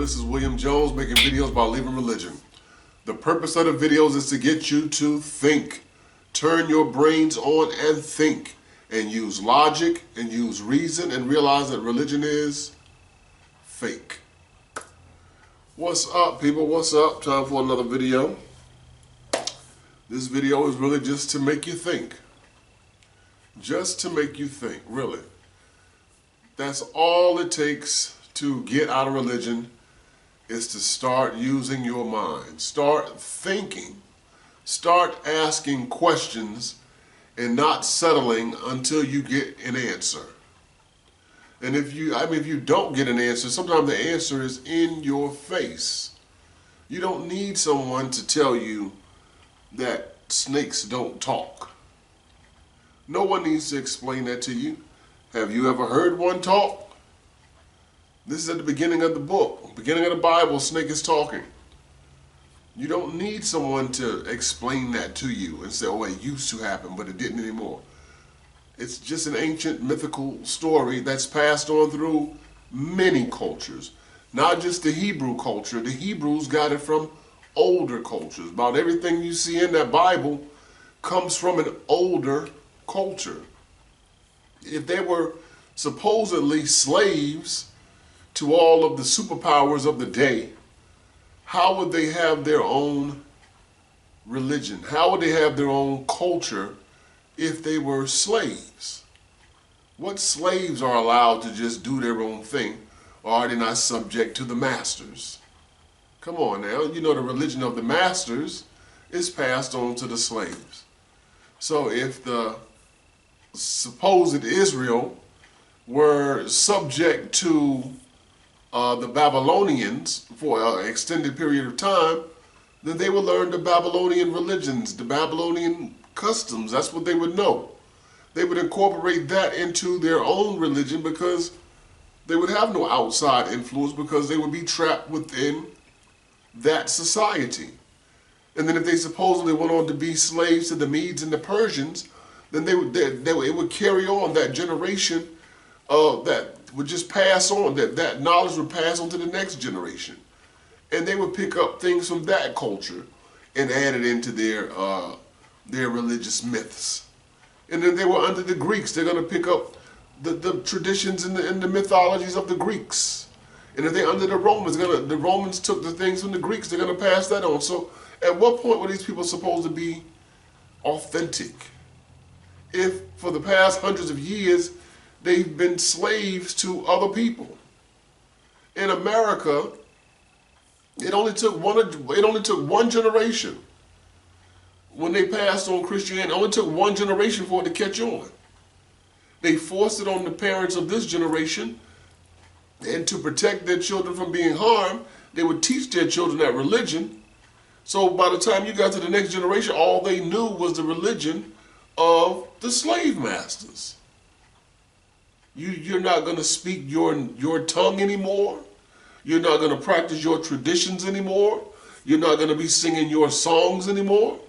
This is William Jones making videos about leaving religion. The purpose of the videos is to get you to think. Turn your brains on and think. And use logic and use reason and realize that religion is fake. What's up, people? What's up? Time for another video. This video is really just to make you think. Just to make you think, really. That's all it takes to get out of religion, is to start using your mind. Start thinking. Start asking questions and not settling until you get an answer. And if you don't get an answer, sometimes the answer is in your face. You don't need someone to tell you that snakes don't talk. No one needs to explain that to you. Have you ever heard one talk? This is at the beginning of the book, beginning of the Bible, snake is talking. You don't need someone to explain that to you and say, oh, it used to happen, but it didn't anymore. It's just an ancient mythical story that's passed on through many cultures. Not just the Hebrew culture. The Hebrews got it from older cultures. About everything you see in that Bible comes from an older culture. If they were supposedly slaves to all of the superpowers of the day, how would they have their own religion? How would they have their own culture if they were slaves? What slaves are allowed to just do their own thing, or are they not subject to the masters? Come on now, you know the religion of the masters is passed on to the slaves. So if the supposed Israel were subject to the Babylonians for an extended period of time, then they would learn the Babylonian religions, the Babylonian customs. That's what they would know. They would incorporate that into their own religion because they would have no outside influence, because they would be trapped within that society. And then if they supposedly went on to be slaves to the Medes and the Persians, then it would carry on that generation that would just pass on, that knowledge would pass on to the next generation. And they would pick up things from that culture and add it into their religious myths. And then they were under the Greeks. They're going to pick up the traditions and the mythologies of the Greeks. And if they're under the Romans, the Romans took the things from the Greeks. They're going to pass that on. So at what point were these people supposed to be authentic? If for the past hundreds of years they've been slaves to other people. In America, it only took one generation. When they passed on Christianity, it only took one generation for it to catch on. They forced it on the parents of this generation, and to protect their children from being harmed, they would teach their children that religion. So by the time you got to the next generation, all they knew was the religion of the slave masters. You're not going to speak your tongue anymore. You're not going to practice your traditions anymore. You're not going to be singing your songs anymore.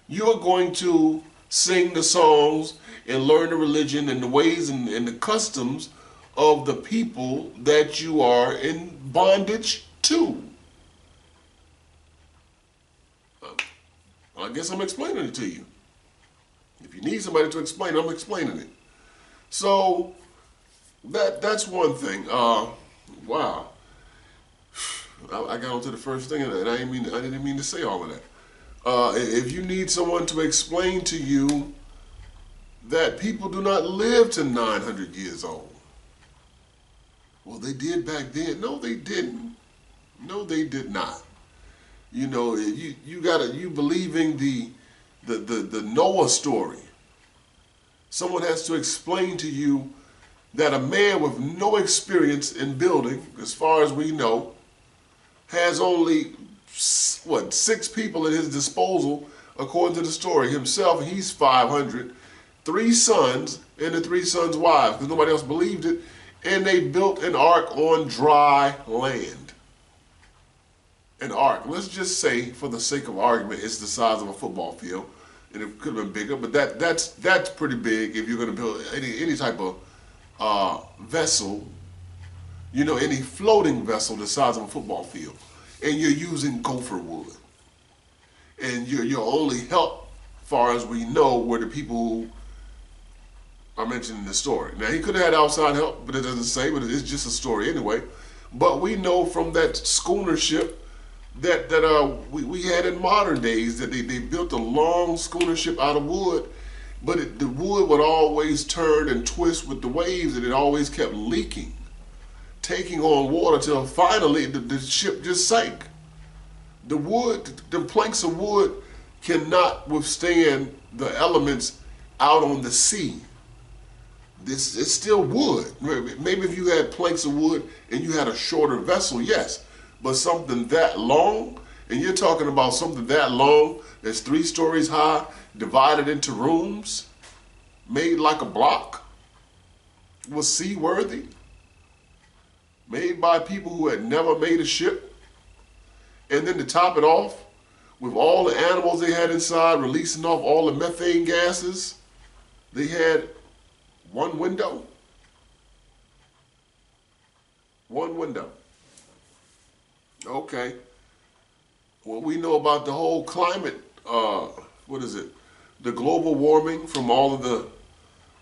You're going to sing the songs and learn the religion and the ways and the customs of the people that you are in bondage to. I guess I'm explaining it to you. If you need somebody to explain, I'm explaining it. So that's one thing. Wow. I got onto the first thing, and I didn't mean to say all of that. If you need someone to explain to you that people do not live to 900 years old. Well, they did back then. No, they didn't. No, they did not. You know, you believing the Noah story. Someone has to explain to you that a man with no experience in building, as far as we know, has only, 6 people at his disposal, according to the story. Himself, he's 500, 3 sons, and the 3 sons' wives, because nobody else believed it, and they built an ark on dry land. An ark, let's just say, for the sake of argument, it's the size of a football field, and it could have been bigger, but that's pretty big if you're going to build any type of vessel any floating vessel the size of a football field, and you're using gopher wood. And your only help, far as we know, were the people who are mentioned in the story. Now, he could have had outside help, but it doesn't say, but it's just a story anyway. But we know from that schooner ship that we had in modern days that they built a long schooner ship out of wood, but the wood would always turn and twist with the waves, and it always kept leaking, taking on water till finally the ship just sank. The wood, the planks of wood cannot withstand the elements out on the sea. It's still wood. Maybe if you had planks of wood and you had a shorter vessel, yes. But something that long, and you're talking about something that long that's 3 stories high, divided into rooms, made like a block, was seaworthy, made by people who had never made a ship. And then to top it off, with all the animals they had inside releasing off all the methane gases, they had one window. One window. Okay. Well, we know about the whole climate, the global warming from all of the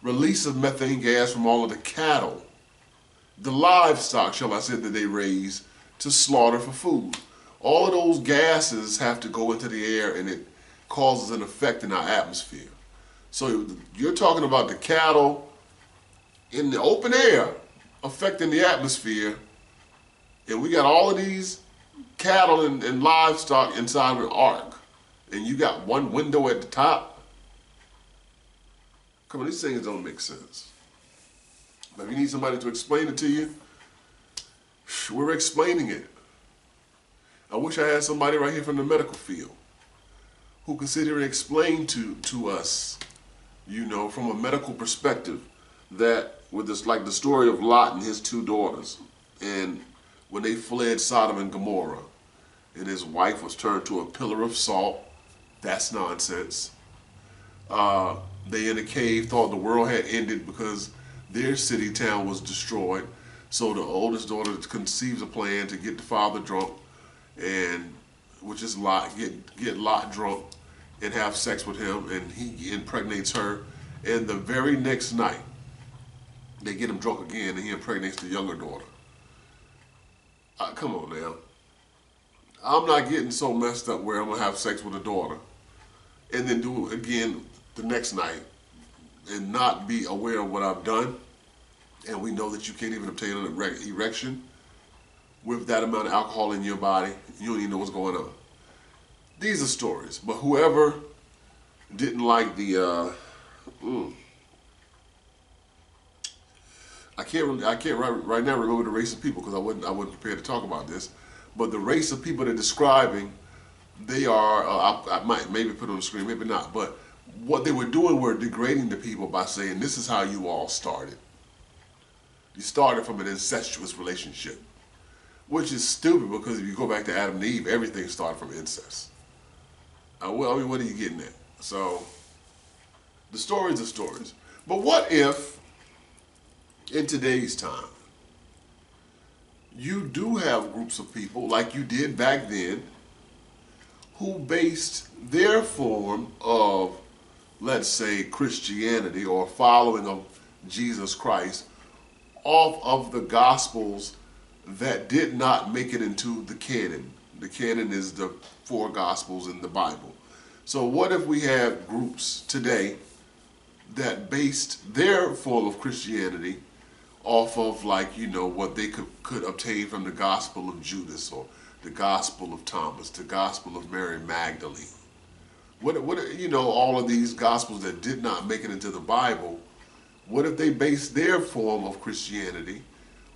release of methane gas from all of the cattle, the livestock, shall I say, that they raise to slaughter for food. All of those gases have to go into the air, and it causes an effect in our atmosphere. So you're talking about the cattle in the open air affecting the atmosphere, and we got all of these cattle and livestock inside of an ark, and you got one window at the top. Come on, these things don't make sense. But if you need somebody to explain it to you, we're explaining it. I wish I had somebody right here from the medical field who could sit here and explain to us, from a medical perspective, that with this, like the story of Lot and his 2 daughters, and when they fled Sodom and Gomorrah, and his wife was turned to a pillar of salt. That's nonsense. They in a cave thought the world had ended because their city town was destroyed. So the oldest daughter conceives a plan to get the father drunk, and which is Lot, get Lot drunk and have sex with him, and he impregnates her. And the very next night, they get him drunk again, and he impregnates the younger daughter. Come on now. I'm not getting so messed up where I'm going to have sex with a daughter and then do it again the next night and not be aware of what I've done. And we know that you can't even obtain an erection with that amount of alcohol in your body. You don't even know what's going on. These are stories. But whoever didn't like the... I can't right now remember the race of people because I wasn't prepared to talk about this. But the race of people they're describing, they are, I might maybe put it on the screen, maybe not. But what they were doing were degrading the people by saying, this is how you all started. You started from an incestuous relationship, which is stupid because if you go back to Adam and Eve, everything started from incest. Well, I mean, what are you getting at? So, the stories are stories. But what if, in today's time, you do have groups of people, like you did back then, who based their form of, let's say, Christianity or following of Jesus Christ off of the Gospels that did not make it into the canon. The canon is the 4 Gospels in the Bible. So what if we have groups today that based their form of Christianity off of, like, what they could obtain from the Gospel of Judas or the Gospel of Thomas, the Gospel of Mary Magdalene. What all of these Gospels that did not make it into the Bible, what if they based their form of Christianity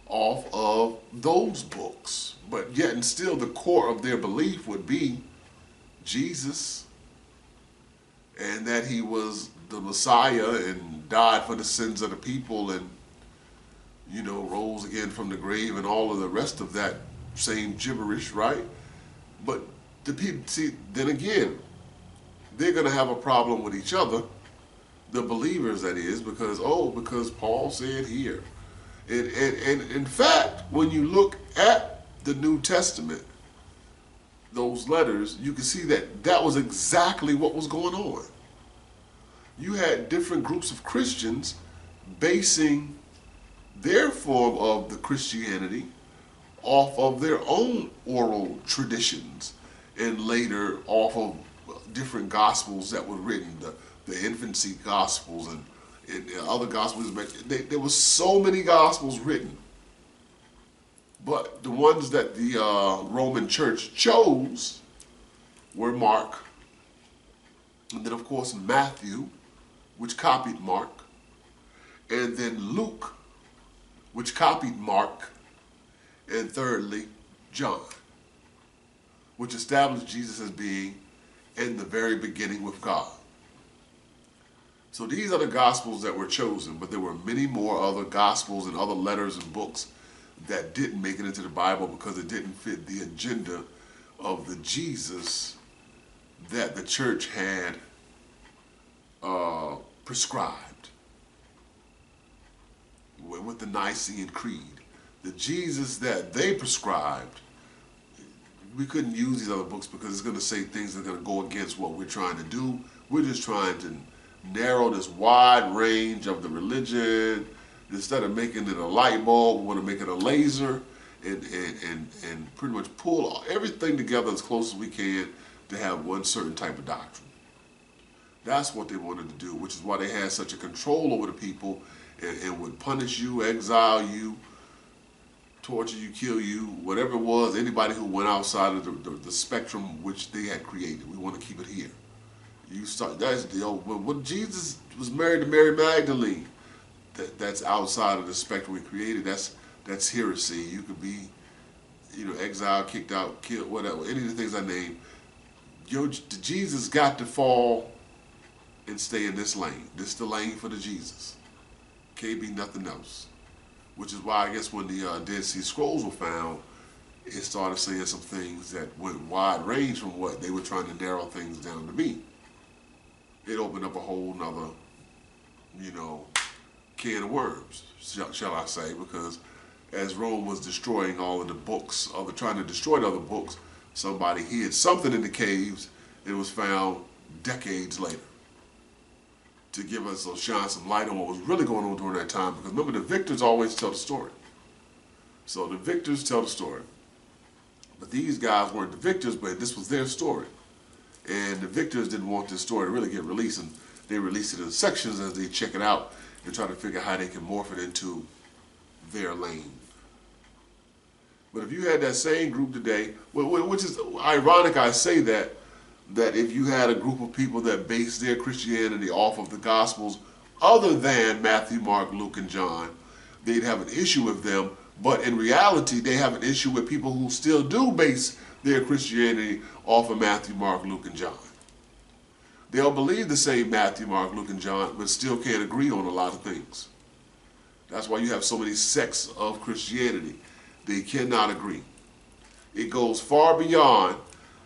off of those books? But yet and still the core of their belief would be Jesus, and that he was the Messiah and died for the sins of the people and rose again from the grave and all of the rest of that same gibberish, right? But the people, see, then again, they're going to have a problem with each other, the believers that is, because Paul said here. And in fact, when you look at the New Testament, those letters, you can see that that was exactly what was going on. You had different groups of Christians basing their form of the Christianity off of their own oral traditions, and later off of different gospels that were written, the infancy gospels and other gospels. There were so many gospels written, but the ones that the Roman Church chose were Mark, and then of course Matthew, which copied Mark, and then Luke, which copied Mark, and thirdly, John, which established Jesus as being in the very beginning with God. So these are the gospels that were chosen, but there were many more other gospels and other letters and books that didn't make it into the Bible because it didn't fit the agenda of the Jesus that the church had prescribed with the Nicene Creed. The Jesus that they prescribed, we couldn't use these other books because it's going to say things that are going to go against what we're trying to do. We're just trying to narrow this wide range of the religion. Instead of making it a light bulb, we want to make it a laser and pretty much pull everything together as close as we can to have one certain type of doctrine. That's what they wanted to do, which is why they had such a control over the people and would punish you, exile you, torture you, kill you, whatever it was, anybody who went outside of the spectrum which they had created. We want to keep it here. That's the old, when Jesus was married to Mary Magdalene, that's outside of the spectrum we created. That's heresy. You could be, exiled, kicked out, killed, whatever. Any of the things I named. Jesus got to fall and stay in this lane. This is the lane for the Jesus. Can't be nothing else. Which is why I guess when the Dead Sea Scrolls were found, it started saying some things that went wide range from what they were trying to narrow things down to be. It opened up a whole nother, can of worms, shall I say, because as Rome was destroying all of the books, trying to destroy the other books, somebody hid something in the caves and it was found decades later to give us or shine some light on what was really going on during that time. Because remember, the victors always tell the story. So the victors tell the story. But these guys weren't the victors, but this was their story. And the victors didn't want this story to really get released, and they released it in sections as they check it out and try to figure out how they can morph it into their lane. But if you had that same group today, which is ironic I say that if you had a group of people that based their Christianity off of the Gospels other than Matthew, Mark, Luke, and John, they'd have an issue with them. But in reality, they have an issue with people who still do base their Christianity off of Matthew, Mark, Luke, and John. They'll believe the same Matthew, Mark, Luke, and John, but still can't agree on a lot of things. That's why you have so many sects of Christianity. They cannot agree. It goes far beyond,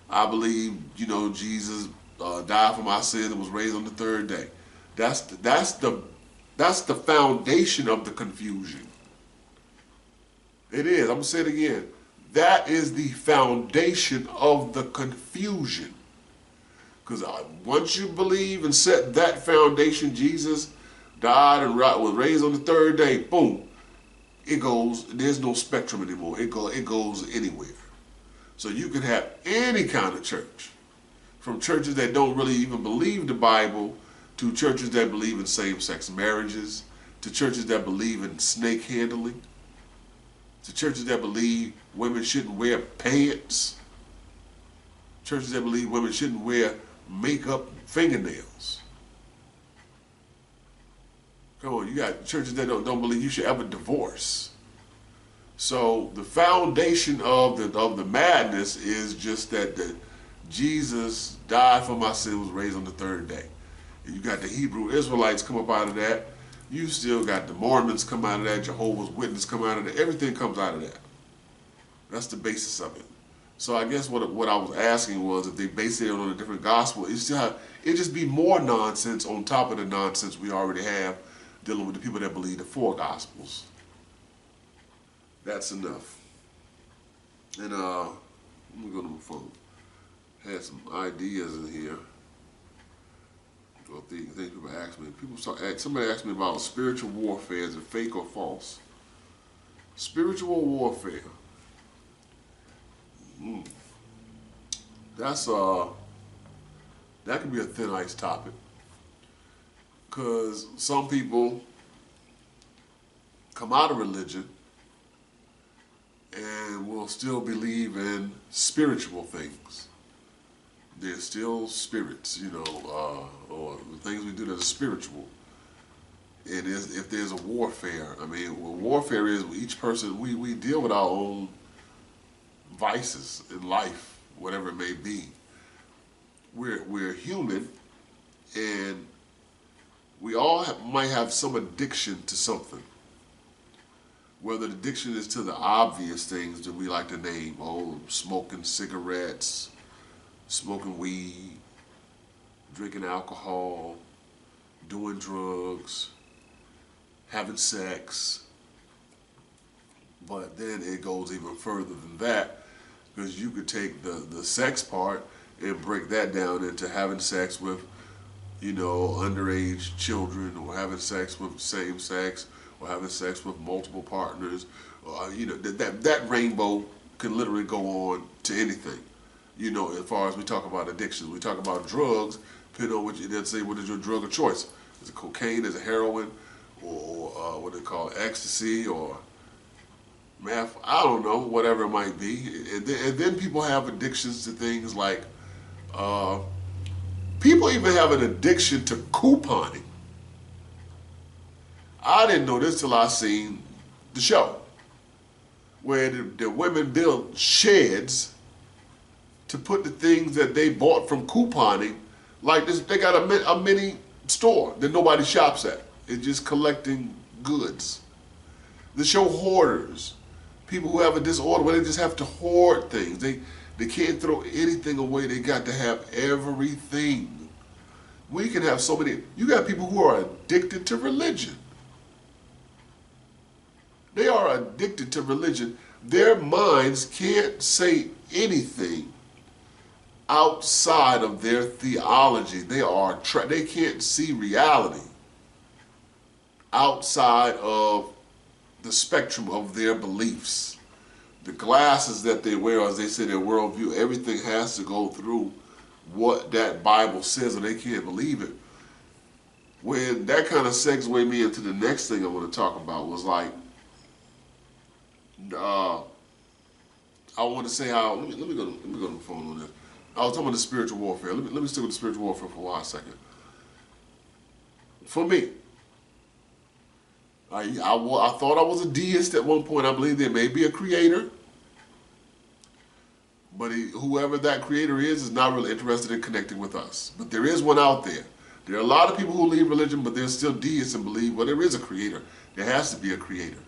I believe, Jesus died for my sins and was raised on the third day. That's the foundation of the confusion. It is. I'm going to say it again. That is the foundation of the confusion. Because once you believe and set that foundation, Jesus died and was raised on the third day, boom, it goes, there's no spectrum anymore. It goes anywhere. So you can have any kind of church, from churches that don't really even believe the Bible, to churches that believe in same-sex marriages, to churches that believe in snake handling, to churches that believe women shouldn't wear pants, churches that believe women shouldn't wear makeup, fingernails. Come on, you got churches that don't believe you should ever divorce. So the foundation of the madness is just that Jesus died for my sins, was raised on the third day. And you got the Hebrew Israelites come up out of that. You still got the Mormons come out of that, Jehovah's Witnesses come out of that. Everything comes out of that. That's the basis of it. So I guess what I was asking was, if they base it on a different gospel, it'd just be more nonsense on top of the nonsense we already have dealing with the people that believe the four gospels. That's enough. And let me go to my phone. Had some ideas in here. Or things people ask me. Somebody asked me about spiritual warfare. Is it fake or false? Spiritual warfare. That's that could be a thin ice topic. Because some people come out of religion and will still believe in spiritual things. They're still spirits, or the things we do that are spiritual. And if there's a warfare, I mean, what warfare is, each person, we deal with our own vices in life, whatever it may be. We're human, and we all might have some addiction to something. Whether the addiction is to the obvious things that we like to name, smoking cigarettes, smoking weed, drinking alcohol, doing drugs, having sex. But then it goes even further than that, because you could take the sex part and break that down into having sex with, underage children, or having sex with same sex, or having sex with multiple partners. That rainbow can literally go on to anything. As far as we talk about addictions, we talk about drugs, depending on let's say, what is your drug of choice? Is it cocaine, is it heroin, or what they call ecstasy, or meth? I don't know, whatever it might be. And then people have addictions to things like, people even have an addiction to couponing. I didn't know this till I seen the show, where the women build sheds to put the things that they bought from couponing, like this. They got a mini store that nobody shops at. It's just collecting goods. The show hoarders, people who have a disorder where they just have to hoard things. They can't throw anything away. They got to have everything. We can have so many. You got people who are addicted to religion. They are addicted to religion. Their minds can't say anything outside of their theology. They can't see reality outside of the spectrum of their beliefs. The glasses that they wear, as they say, their worldview, everything has to go through what that Bible says, or they can't believe it. When that kind of segues me into the next thing I want to talk about was like, I want to say how, let me go to the phone on this. I was talking about the spiritual warfare. Let me stick with the spiritual warfare for a second. For me, I thought I was a deist at one point. I believe there may be a creator, but whoever that creator is not really interested in connecting with us. But there is one out there. There are a lot of people who leave religion, but they're still deists and believe, well, there is a creator. There has to be a creator.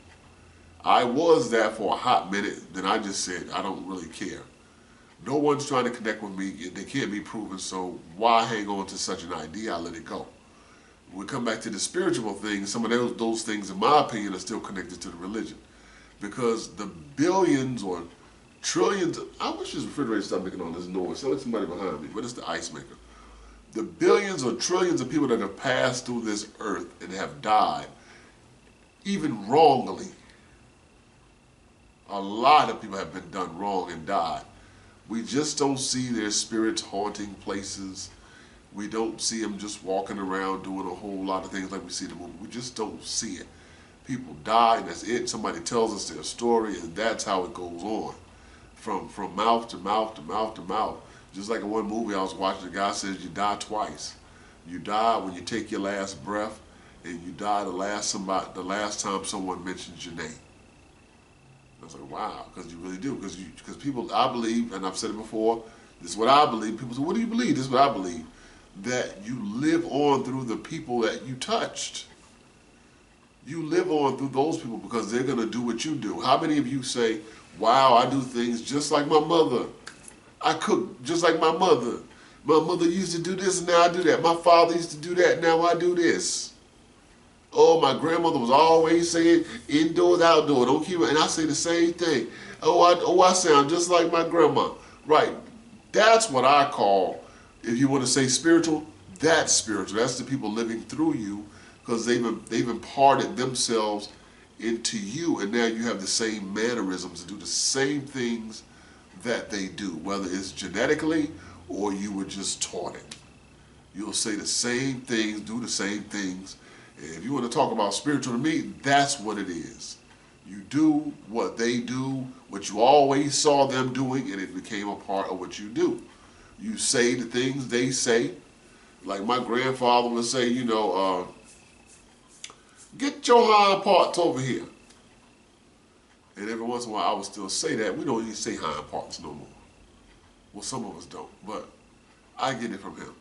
I was that for a hot minute. Then I just said, I don't really care. No one's trying to connect with me. They can't be proven, so why hang on to such an idea? I let it go. When we come back to the spiritual things, some of those things, in my opinion, are still connected to the religion. Because the billions or trillions, I wish this refrigerator stopped making all this noise. Sounds like somebody behind me, but it's the ice maker. The billions or trillions of people that have passed through this earth and have died, even wrongly. A lot of people have been done wrong and died. We just don't see their spirits haunting places. We don't see them just walking around doing a whole lot of things like we see in the movie. We just don't see it. People die and that's it. Somebody tells us their story and that's how it goes on. From mouth to mouth to mouth to mouth. Just like in one movie I was watching, the guy says you die twice. You die when you take your last breath, and you die the last time someone mentions your name. I was like, wow, because you really do. Because people, I believe, and I've said it before, this is what I believe. People say, what do you believe? This is what I believe. That you live on through the people that you touched. You live on through those people because they're going to do what you do. How many of you say, wow, I do things just like my mother. I cook just like my mother. My mother used to do this and now I do that. My father used to do that, now I do this. Oh, my grandmother was always saying indoors, outdoors, don't keep it. And I say the same thing. I sound just like my grandma. Right. That's what I call, if you want to say spiritual, that's spiritual. That's the people living through you because they've imparted themselves into you, and now you have the same mannerisms to do the same things that they do, whether it's genetically or you were just taught it. You'll say the same things, do the same things. And if you want to talk about spiritual to me, that's what it is. You do what they do, what you always saw them doing, and it became a part of what you do. You say the things they say. Like my grandfather would say, get your hind parts over here. And every once in a while I would still say that. We don't even say hind parts no more. Well, some of us don't, but I get it from him.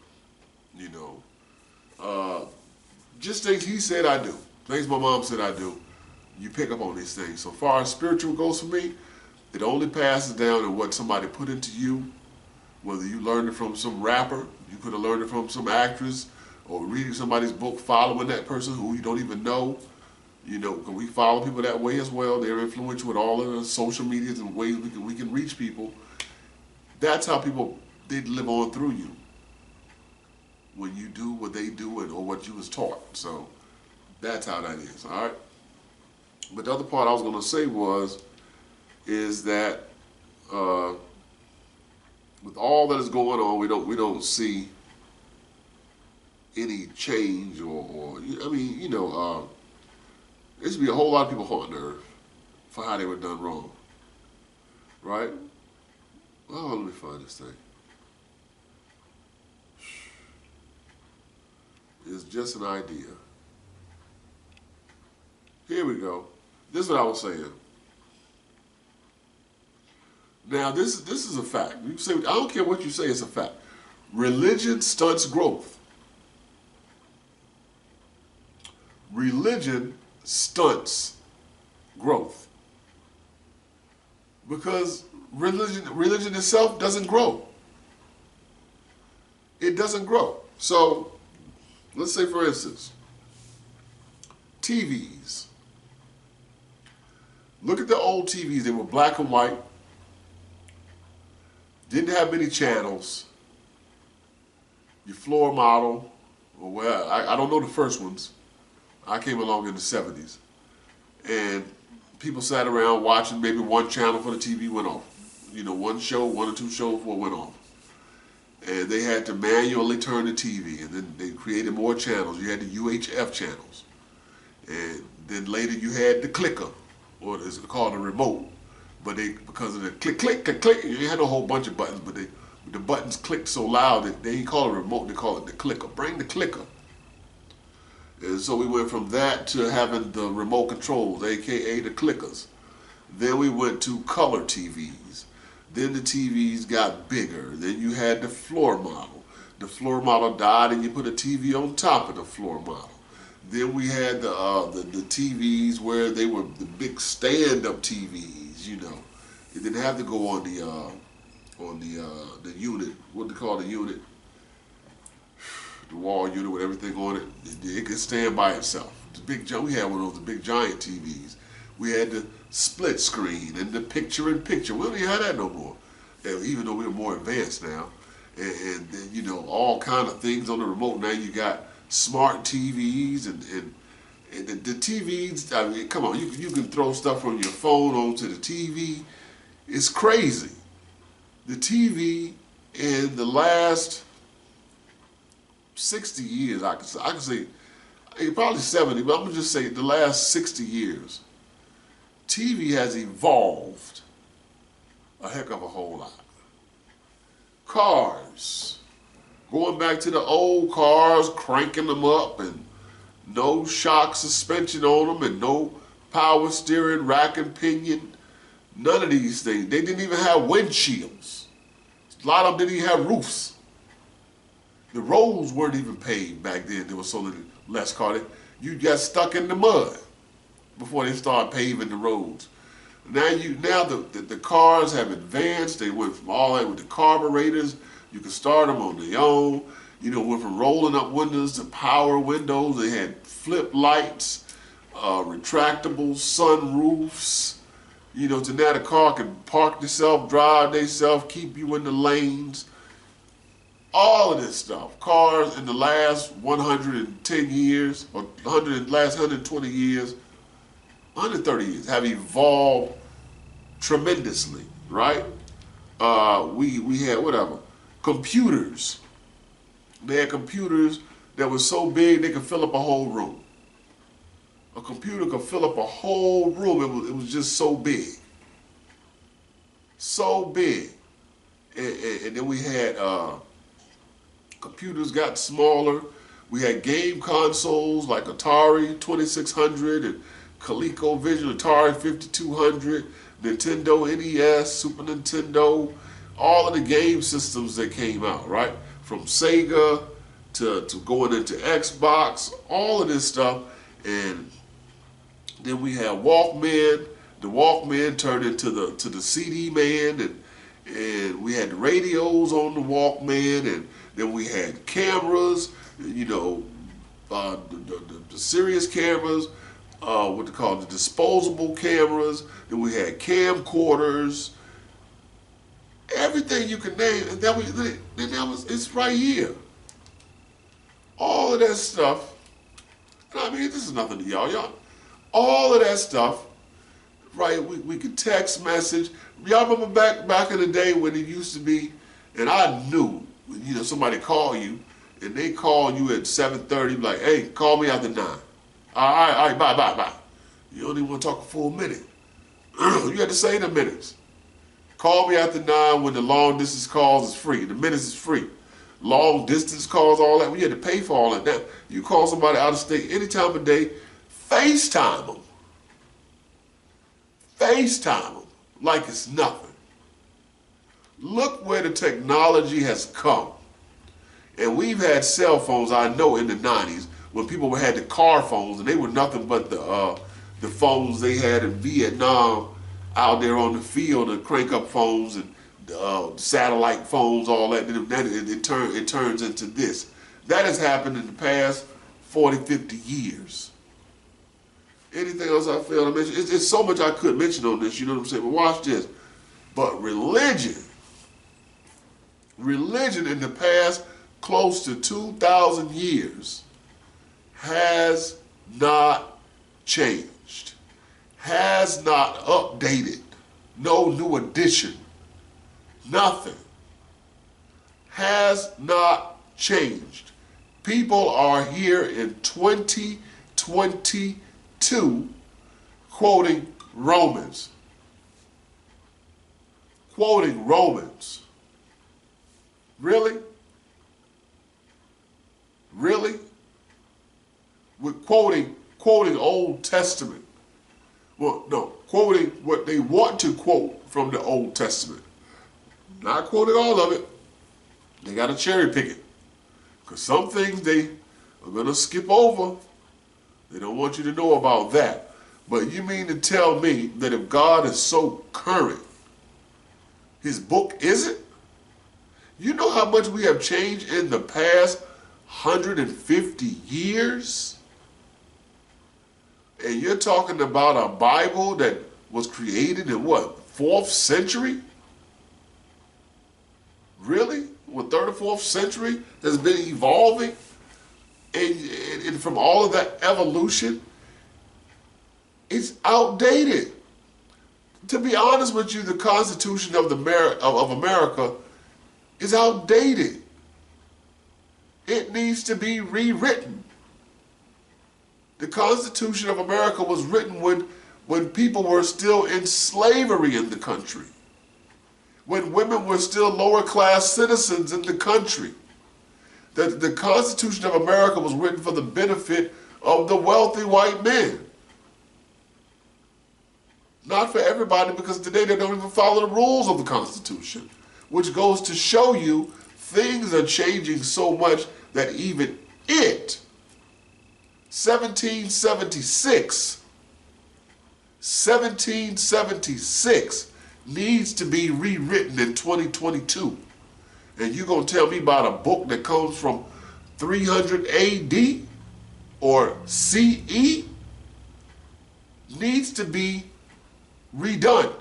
Just things he said I do. Things my mom said I do. You pick up on these things. So far as spiritual goes for me, it only passes down in what somebody put into you, whether you learned it from some rapper, you could have learned it from some actress, or reading somebody's book, following that person who you don't even know. Because we follow people that way as well. They're influential with all of the social medias and ways we can reach people. That's how people, they live on through you. When you do what they do or what you was taught. So that's how that is, all right? But the other part I was going to say is that with all that is going on, we don't see any change or there used to be a whole lot of people haunting the earth for how they were done wrong, right? Oh, let me find this thing. It's just an idea. Here we go. This is what I was saying. Now, this is a fact. You say, I don't care what you say, it's a fact. Religion stunts growth. Religion stunts growth. Because religion itself doesn't grow. It doesn't grow. So, let's say, for instance, TVs. Look at the old TVs. They were black and white. Didn't have many channels. Your floor model, I don't know the first ones. I came along in the 70s. And people sat around watching maybe one channel for the TV went off. One show, one or two shows before it went off. And they had to manually turn the TV, and then they created more channels. You had the UHF channels. And then later you had the clicker, or it's called a remote. But because of the click, click, click, click, you had a whole bunch of buttons, but the buttons clicked so loud that they didn't call it a remote, they call it the clicker. Bring the clicker. And so we went from that to having the remote controls, aka the clickers. Then we went to color TVs. Then the TVs got bigger. Then you had the floor model. The floor model died and you put a TV on top of the floor model. Then we had the TVs where they were the big stand-up TVs, It didn't have to go on the unit, what they call the unit, the wall unit with everything on it. It could stand by itself. We had one of those big giant TVs. We had the split screen and the picture-in-picture. We don't even have that no more, even though we're more advanced now. And then, all kind of things on the remote. Now you got smart TVs and the TVs. I mean, come on, you can throw stuff from your phone onto the TV. It's crazy. The TV in the last 60 years, I could say probably 70, but I'm gonna just say the last 60 years, TV has evolved a heck of a whole lot. Cars, going back to the old cars, cranking them up and no shock suspension on them and no power steering, rack and pinion, none of these things. They didn't even have windshields. A lot of them didn't even have roofs. The roads weren't even paved back then. There was so less cars. You got stuck in the mud before they started paving the roads. Now the cars have advanced. They went from all that with the carburetors. You can start them on their own. You know, went from rolling up windows to power windows. They had flip lights, retractable sunroofs. You know, to now the car can park itself, drive itself, keep you in the lanes. All of this stuff. Cars in the last 110 years, or last 120 years, 130 years, have evolved tremendously, right? We had whatever. Computers. They had computers that were so big they could fill up a whole room. A computer could fill up a whole room. It was just so big. So big. And then we had computers got smaller. We had game consoles like Atari 2600 and ColecoVision, Atari 5200, Nintendo NES, Super Nintendo, all of the game systems that came out, right? From Sega to going into Xbox, all of this stuff. And then we had Walkman. The Walkman turned into the CD man, and we had radios on the Walkman, and then we had cameras, you know, the serious cameras, what they call the disposable cameras. Then we had camcorders, everything you can name, and it's right here. All of that stuff. I mean, this is nothing to y'all. All of that stuff, right? We could text message. Y'all remember back in the day when it used to be, and I knew, you know, somebody call you, and they call you at 7:30, like, hey, call me after 9. All right, bye. You don't even want to talk a full minute. You had to say the minutes. Call me after 9 when the long distance calls is free. The minutes is free. Long distance calls, all that. We had to pay for all that. Now, you call somebody out of state any time of day, FaceTime them. FaceTime them like it's nothing. Look where the technology has come. And we've had cell phones, I know, in the 90s when people had the car phones, and they were nothing but the phones they had in Vietnam out there on the field, the crank-up phones and satellite phones, all that. It turns into this. That has happened in the past 40, 50 years. Anything else I failed to mention? It's so much I could mention on this, you know what I'm saying? But watch this. But religion in the past close to 2,000 years has not changed, has not updated, no new addition, nothing, has not changed. People are here in 2022 quoting Romans. Quoting Romans. Really? Really? We're quoting Old Testament. Well, no, quoting what they want to quote from the Old Testament. Not quoting all of it. They got to cherry pick it. Because some things they are going to skip over. They don't want you to know about that. But you mean to tell me that if God is so current, his book isn't? You know how much we have changed in the past 150 years? And you're talking about a Bible that was created in what, 4th century? Really? What, 3rd or 4th century has been evolving? And from all of that evolution, it's outdated. To be honest with you, the Constitution of America is outdated. It needs to be rewritten. The Constitution of America was written when people were still in slavery in the country, when women were still lower class citizens in the country. The Constitution of America was written for the benefit of the wealthy white men. Not for everybody, because today they don't even follow the rules of the Constitution, which goes to show you things are changing so much that even 1776 needs to be rewritten in 2022. And you're going to tell me about a book that comes from 300 AD or CE needs to be redone.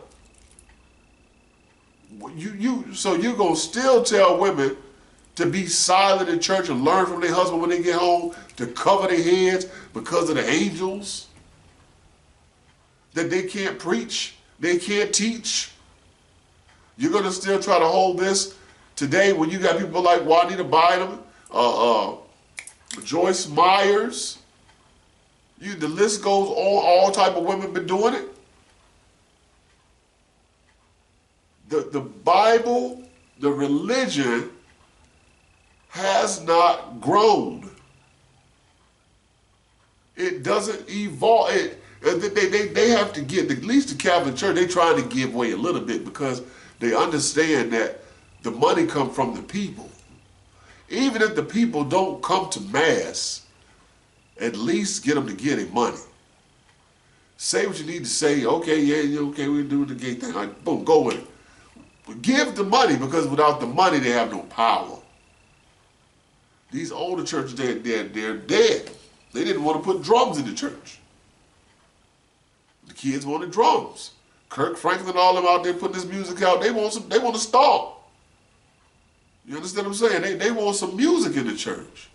So you're going to still tell women to be silent in church and learn from their husband when they get home, to cover their heads because of the angels, that they can't preach, they can't teach. You're going to still try to hold this today when you got people like Juanita Bynum, Joyce Myers. The list goes on. All type of women been doing it. The Bible, the religion, has not grown. It doesn't evolve. They have to get, at least the Catholic Church, they trying to give way a little bit because they understand that the money comes from the people. Even if the people don't come to Mass, at least get them to get their money. Say what you need to say. Okay, yeah, okay, we'll do the gay thing. Like, boom, go with it. But give the money, because without the money, they have no power. These older churches, they're dead. They didn't want to put drums in the church. The kids wanted drums. Kirk Franklin and all them out there putting this music out, they want to stomp. You understand what I'm saying? They want some music in the church.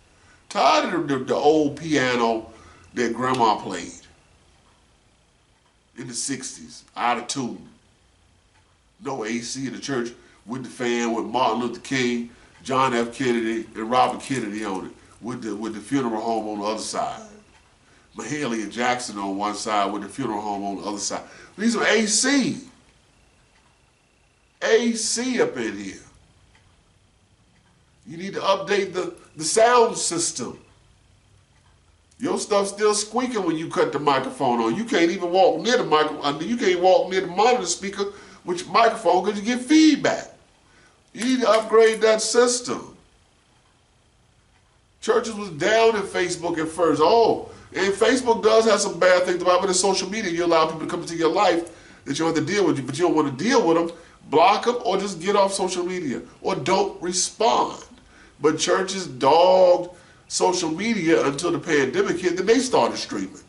Tired of the old piano that grandma played in the 60s, out of tune. No AC in the church with the fan, with Martin Luther King, John F. Kennedy, and Robert Kennedy on it, with the funeral home on the other side. Mahalia and Jackson on one side with the funeral home on the other side. These are AC. AC up in here. You need to update the sound system. Your stuff's still squeaking when you cut the microphone on. You can't even walk near the microphone. You can't walk near the monitor speaker with your microphone because you get feedback. You need to upgrade that system. Churches was down in Facebook at first. Oh, and Facebook does have some bad things about it, but in social media, you allow people to come into your life that you don't have to deal with you, but you don't want to deal with them, block them, or just get off social media, or don't respond. But churches dogged social media until the pandemic hit, then they started streaming.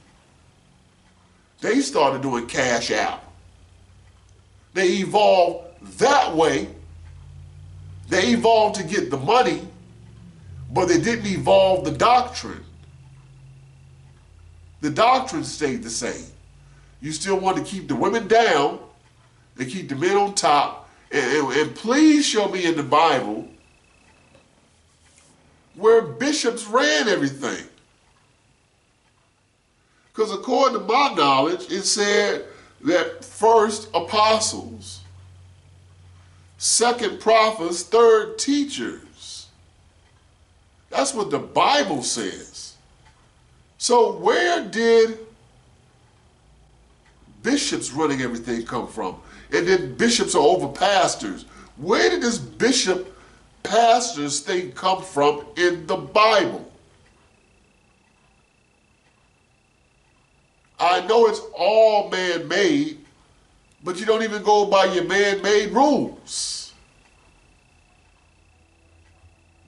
They started doing Cash App. They evolved that way. They evolved to get the money, but they didn't evolve the doctrine. The doctrine stayed the same. You still want to keep the women down and keep the men on top. And please show me in the Bible where bishops ran everything. Because according to my knowledge, it said that first apostles, second prophets, third teachers. That's what the Bible says. So where did bishops running everything come from? And then bishops are over pastors. Where did this bishop pastors thing come from in the Bible? I know it's all man-made, but you don't even go by your man-made rules.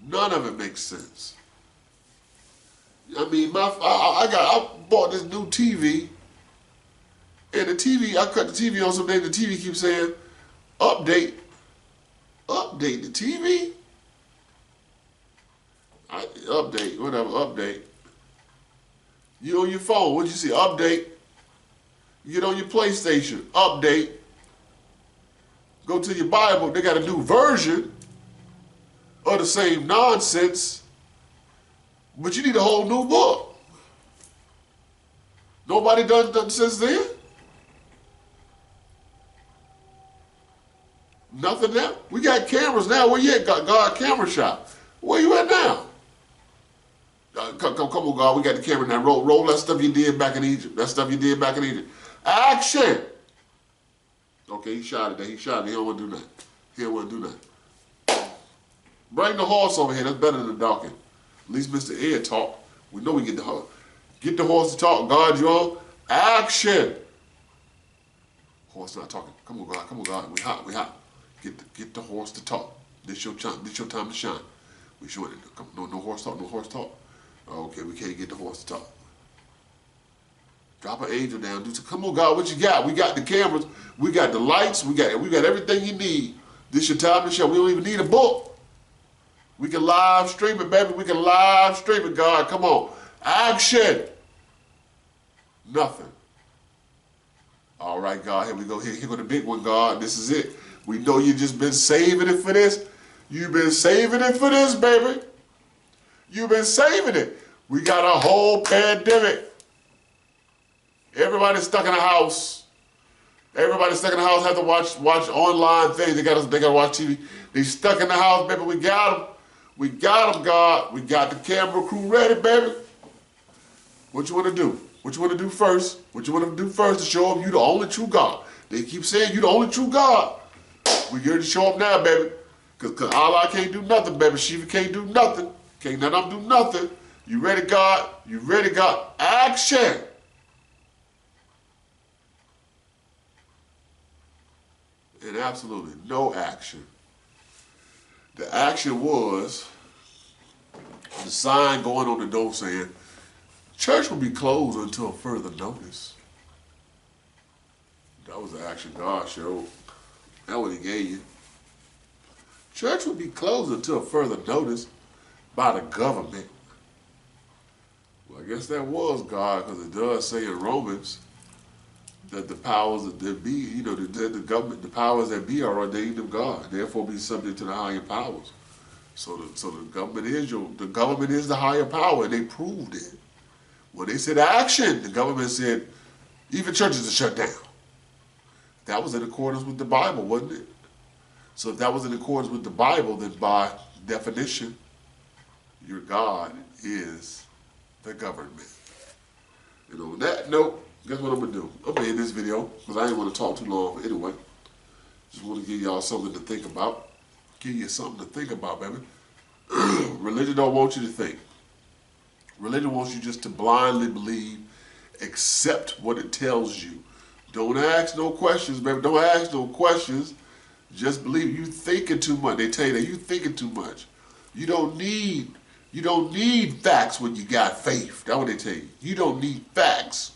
None of it makes sense. I mean, I bought this new TV, and the TV, I cut the TV on some day, the TV keeps saying, update the TV? Update, whatever, update. You on your phone, what'd you see? Update. You get on your PlayStation, update. Go to your Bible, they got a new version of the same nonsense, but you need a whole new book. Nobody done nothing since then? Nothing now? We got cameras now. Where you at, God Camera Shop? Where you at now? Come on, God. We got the camera now. Roll that stuff you did back in Egypt. That stuff you did back in Egypt. Action! Okay, he shot it. He shot it. He don't want to do nothing. He don't want to do nothing. Bring the horse over here. That's better than talking. At least Mr. Ed talk. We know we get the horse. Get the horse to talk. God, you on? Action! Horse not talking. Come on, God. Come on, God. We hot. We hot. Get the horse to talk. This your time to shine. We showing it. No horse talk, no horse talk. Okay, we can't get the horse to talk. Drop an angel down. Come on, God, what you got? We got the cameras. We got the lights. We got everything you need. This your time to show. We don't even need a book. We can live stream it, baby. We can live stream it, God. Come on. Action. Nothing. All right, God. Here we go. Here go the big one, God. This is it. We know you just been saving it for this. You've been saving it for this, baby. You've been saving it. We got a whole pandemic. Everybody's stuck in the house. Everybody's stuck in the house. Have to watch online things. They gotta watch TV. They stuck in the house, baby. We got them. We got them, God. We got the camera crew ready, baby. What you want to do? What you want to do first? What you want to do first to show them you the only true God? They keep saying you the only true God. We get to show them now, baby. Because Allah can't do nothing, baby. Shiva can't do nothing. Can't none of them do nothing. You ready, God? You ready, God? Action! And absolutely no action. The action was the sign going on the door saying, church will be closed until further notice. That was the action God showed. That's what he gave you. Church will be closed until further notice by the government. Well, I guess that was God, because it does say in Romans that the powers that be, you know, the government, the powers that be are ordained of God, therefore be subject to the higher powers. So the government is the higher power, and they proved it. When they said action, the government said even churches are shut down. That was in accordance with the Bible, wasn't it? So if that was in accordance with the Bible, then by definition, your God is the government. And on that note, guess what I'm going to do? I'm going to end this video because I ain't want to talk too long anyway. Just want to give y'all something to think about. Give you something to think about, baby. Religion don't want you to think. Religion wants you just to blindly believe, accept what it tells you. Don't ask no questions, baby. Don't ask no questions. Just believe. You thinking too much. They tell you that you thinking too much. You don't need facts when you got faith. That's what they tell you. You don't need facts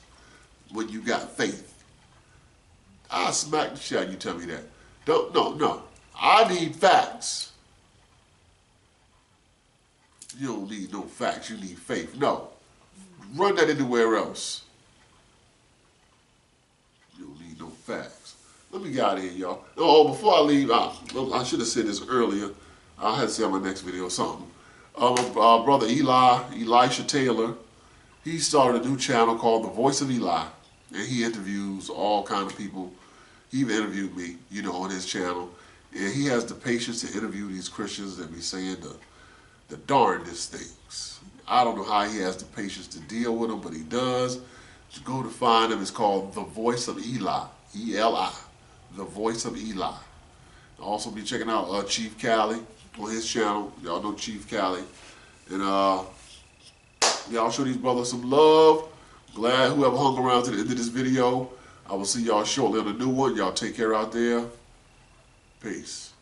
when you got faith. I'll smack the shit out of you tell me that. No. I need facts. You don't need no facts. You need faith. No. Run that anywhere else. You don't need no facts. Let me get out of here, y'all. Oh, before I leave, I should have said this earlier. I'll have to say on my next video or something. Brother Elisha Taylor, he started a new channel called The Voice of Eli. And he interviews all kinds of people. He even interviewed me, you know, on his channel. And he has the patience to interview these Christians that be saying the darndest things. I don't know how he has the patience to deal with them, but he does. To go to find him, it's called The Voice of Eli, E-L-I, The Voice of Eli. I'll also be checking out Chief Cali on his channel. Y'all know Chief Cali. And y'all show these brothers some love. Glad whoever hung around to the end of this video. I will see y'all shortly on a new one. Y'all take care out there. Peace.